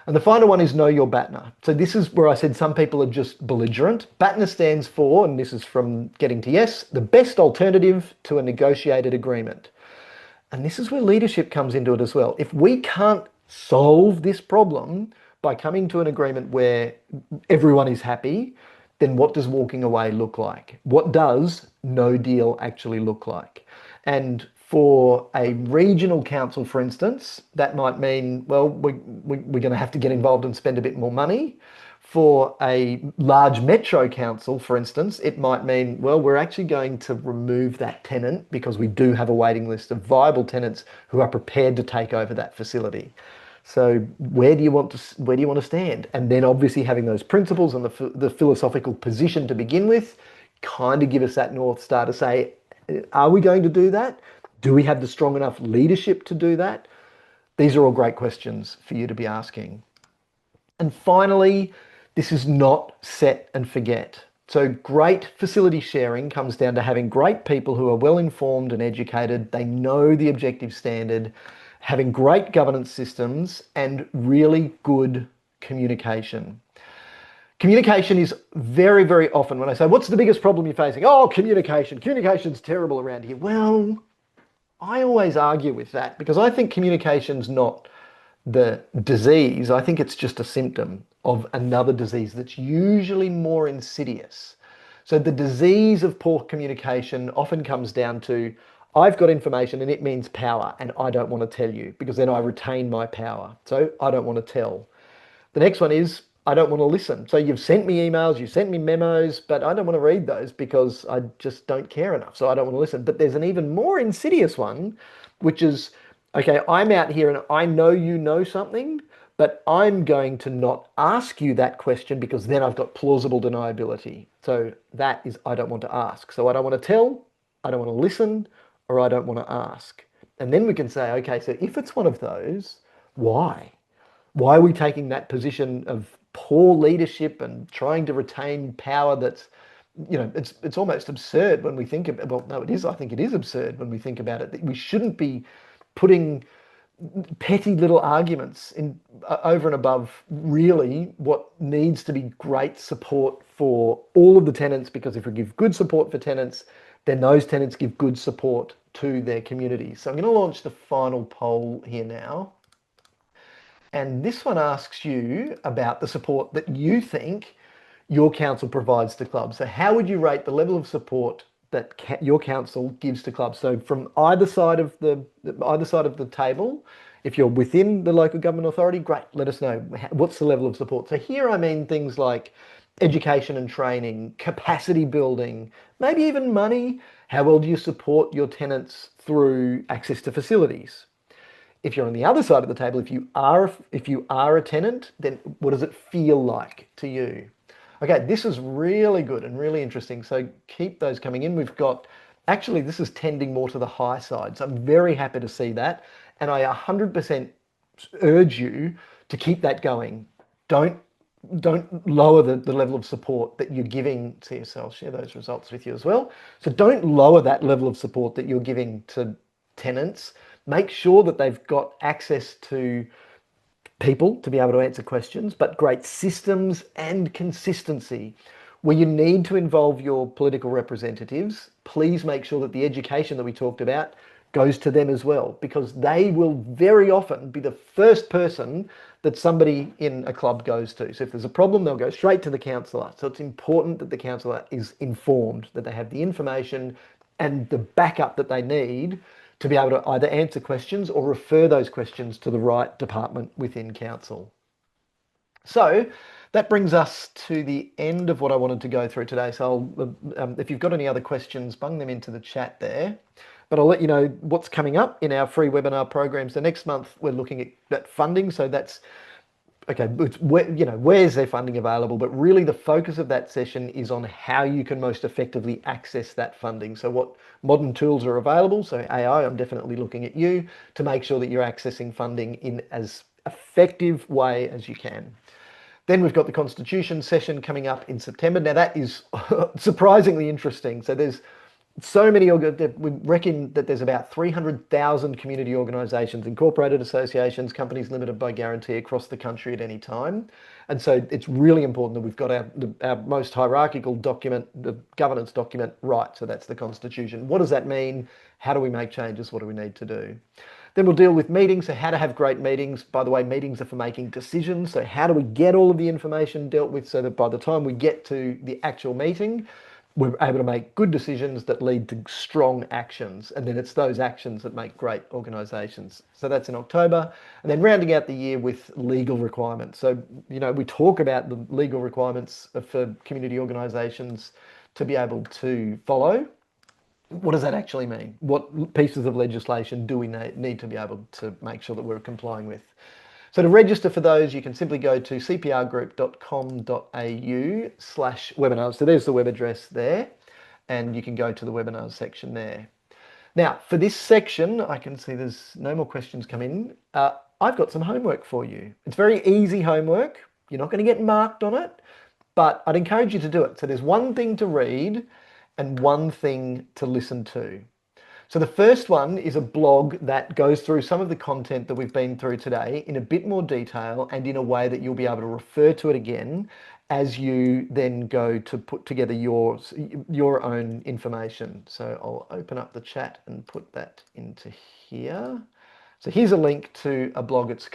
And the final one is know your BATNA. So this is where I said some people are just belligerent. BATNA stands for, and this is from Getting to Yes, the best alternative to a negotiated agreement. And this is where leadership comes into it as well. If we can't solve this problem by coming to an agreement where everyone is happy, then what does walking away look like? What does no deal actually look like? And for a regional council, for instance, that might mean, well, we're going to have to get involved and spend a bit more money. For a large metro council, for instance, it might mean, well, we're actually going to remove that tenant because we do have a waiting list of viable tenants who are prepared to take over that facility. So where do you want to stand? And then obviously having those principles and the philosophical position to begin with kind of give us that North Star to say, are we going to do that? Do we have the strong enough leadership to do that? These are all great questions for you to be asking. And finally, this is not set and forget. So great facility sharing comes down to having great people who are well informed and educated. They know the objective standard, having great governance systems, and really good communication. Communication is very, very often, when I say, what's the biggest problem you're facing? Oh, communication. Communication's terrible around here. Well, I always argue with that because I think communication's not the disease. I think it's just a symptom of another disease that's usually more insidious. So the disease of poor communication often comes down to, I've got information and it means power and I don't want to tell you because then I retain my power. So I don't want to tell. The next one is, I don't want to listen. So you've sent me emails, you've sent me memos, but I don't want to read those because I just don't care enough. So I don't want to listen. But there's an even more insidious one, which is, okay, I'm out here and I know you know something, but I'm going to not ask you that question because then I've got plausible deniability. So that is, I don't want to ask. So I don't want to tell, I don't want to listen, or I don't want to ask. And then we can say, okay, so if it's one of those, why? Why are we taking that position of poor leadership and trying to retain power that's, it's almost absurd when we think about, well, no, it is, I think it is absurd when we think about it, that we shouldn't be putting petty little arguments in over and above really what needs to be great support for all of the tenants, because if we give good support for tenants, then those tenants give good support to their communities. So I'm going to launch the final poll here now. And this one asks you about the support that you think your council provides to clubs. So how would you rate the level of support that your council gives to clubs? So from either side of the table, if you're within the local government authority, great, let us know. What's the level of support? So here I mean things like education and training, capacity building, maybe even money. How well do you support your tenants through access to facilities? If you're on the other side of the table, if you are a tenant, then what does it feel like to you? Okay, this is really good and really interesting. So keep those coming in. We've got, actually, this is tending more to the high side. So I'm very happy to see that. And I 100% urge you to keep that going. Don't don't lower the level of support that you're giving to yourself. I'll share those results with you as well. So don't lower that level of support that you're giving to tenants. Make sure that they've got access to people to be able to answer questions, but great systems and consistency. Where you need to involve your political representatives, please make sure that the education that we talked about goes to them as well, because they will very often be the first person that somebody in a club goes to. So if there's a problem, they'll go straight to the counsellor. So it's important that the counsellor is informed, that they have the information and the backup that they need to be able to either answer questions or refer those questions to the right department within council. So that brings us to the end of what I wanted to go through today. So if you've got any other questions, bung them into the chat there. But I'll let you know what's coming up in our free webinar program. So next month we're looking at funding. So that's okay, where's their funding available? But really the focus of that session is on how you can most effectively access that funding. So what modern tools are available. So AI, I'm definitely looking at you to make sure that you're accessing funding in as effective way as you can. Then we've got the Constitution session coming up in September. Now that is surprisingly interesting. So there's so many, we reckon that there's about 300,000 community organisations, incorporated associations, companies limited by guarantee across the country at any time. And so it's really important that we've got our most hierarchical document, the governance document, right. So that's the Constitution. What does that mean? How do we make changes? What do we need to do? Then we'll deal with meetings, so how to have great meetings. By the way, meetings are for making decisions. So how do we get all of the information dealt with so that by the time we get to the actual meeting, we're able to make good decisions that lead to strong actions. And then it's those actions that make great organisations. So that's in October. And then rounding out the year with legal requirements. So, we talk about the legal requirements for community organisations to be able to follow. What does that actually mean? What pieces of legislation do we need to be able to make sure that we're complying with? So to register for those, you can simply go to cprgroup.com.au/webinars. So there's the web address there, and you can go to the webinars section there. Now, for this section, I can see there's no more questions come in. I've got some homework for you. It's very easy homework. You're not going to get marked on it, but I'd encourage you to do it. So there's one thing to read and one thing to listen to. So the first one is a blog that goes through some of the content that we've been through today in a bit more detail and in a way that you'll be able to refer to it again as you then go to put together your own information. So I'll open up the chat and put that into here. So here's a link to a blog. It's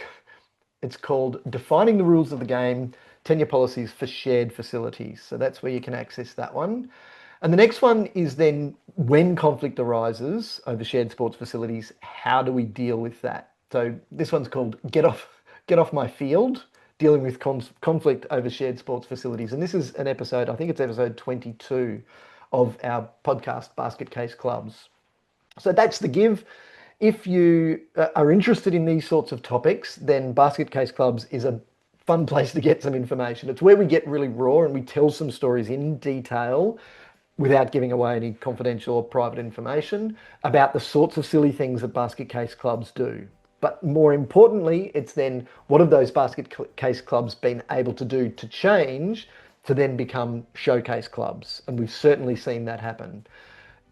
called Defining the Rules of the Game, Tenure Policies for Shared Facilities. So that's where you can access that one. And the next one is then when conflict arises over shared sports facilities, how do we deal with that? So this one's called Get Off My Field, Dealing with Conflict over Shared Sports Facilities. And this is an episode, I think it's episode 22 of our podcast, Basket Case Clubs. So that's the give. If you are interested in these sorts of topics, then Basket Case Clubs is a fun place to get some information. It's where we get really raw and we tell some stories in detail without giving away any confidential or private information about the sorts of silly things that basket case clubs do. But more importantly, it's then what have those basket case clubs been able to do to change to then become showcase clubs? And we've certainly seen that happen.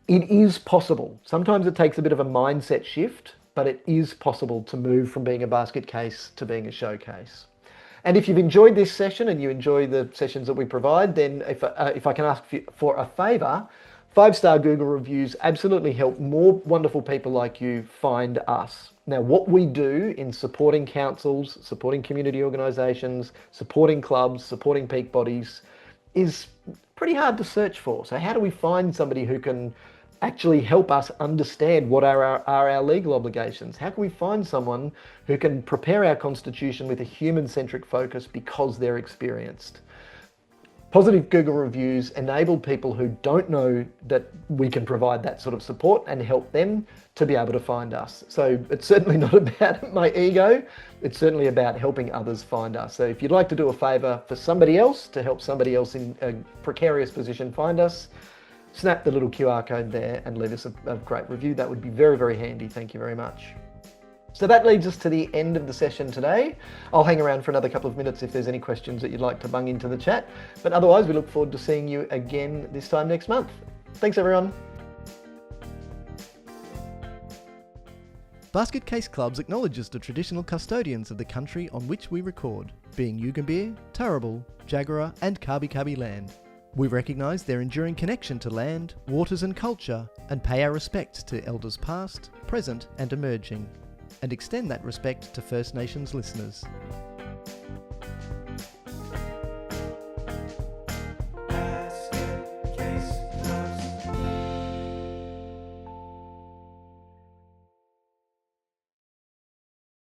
It is possible. Sometimes it takes a bit of a mindset shift, but it is possible to move from being a basket case to being a showcase. And if you've enjoyed this session and you enjoy the sessions that we provide, then if I can ask for a favour, 5-star Google reviews absolutely help more wonderful people like you find us. Now, what we do in supporting councils, supporting community organisations, supporting clubs, supporting peak bodies is pretty hard to search for. So how do we find somebody who can actually help us understand what are our legal obligations? How can we find someone who can prepare our constitution with a human-centric focus because they're experienced? Positive Google reviews enable people who don't know that we can provide that sort of support and help them to be able to find us. So it's certainly not about my ego. It's certainly about helping others find us. So if you'd like to do a favor for somebody else to help somebody else in a precarious position find us, snap the little QR code there and leave us a great review. That would be very, very handy. Thank you very much. So that leads us to the end of the session today. I'll hang around for another couple of minutes if there's any questions that you'd like to bung into the chat. But otherwise, we look forward to seeing you again this time next month. Thanks, everyone. Basket Case Clubs acknowledges the traditional custodians of the country on which we record, being Yugambeh, Turrbal, Jagera and Kabi Kabi land. We recognise their enduring connection to land, waters and culture, and pay our respects to elders past, present and emerging, and extend that respect to First Nations listeners.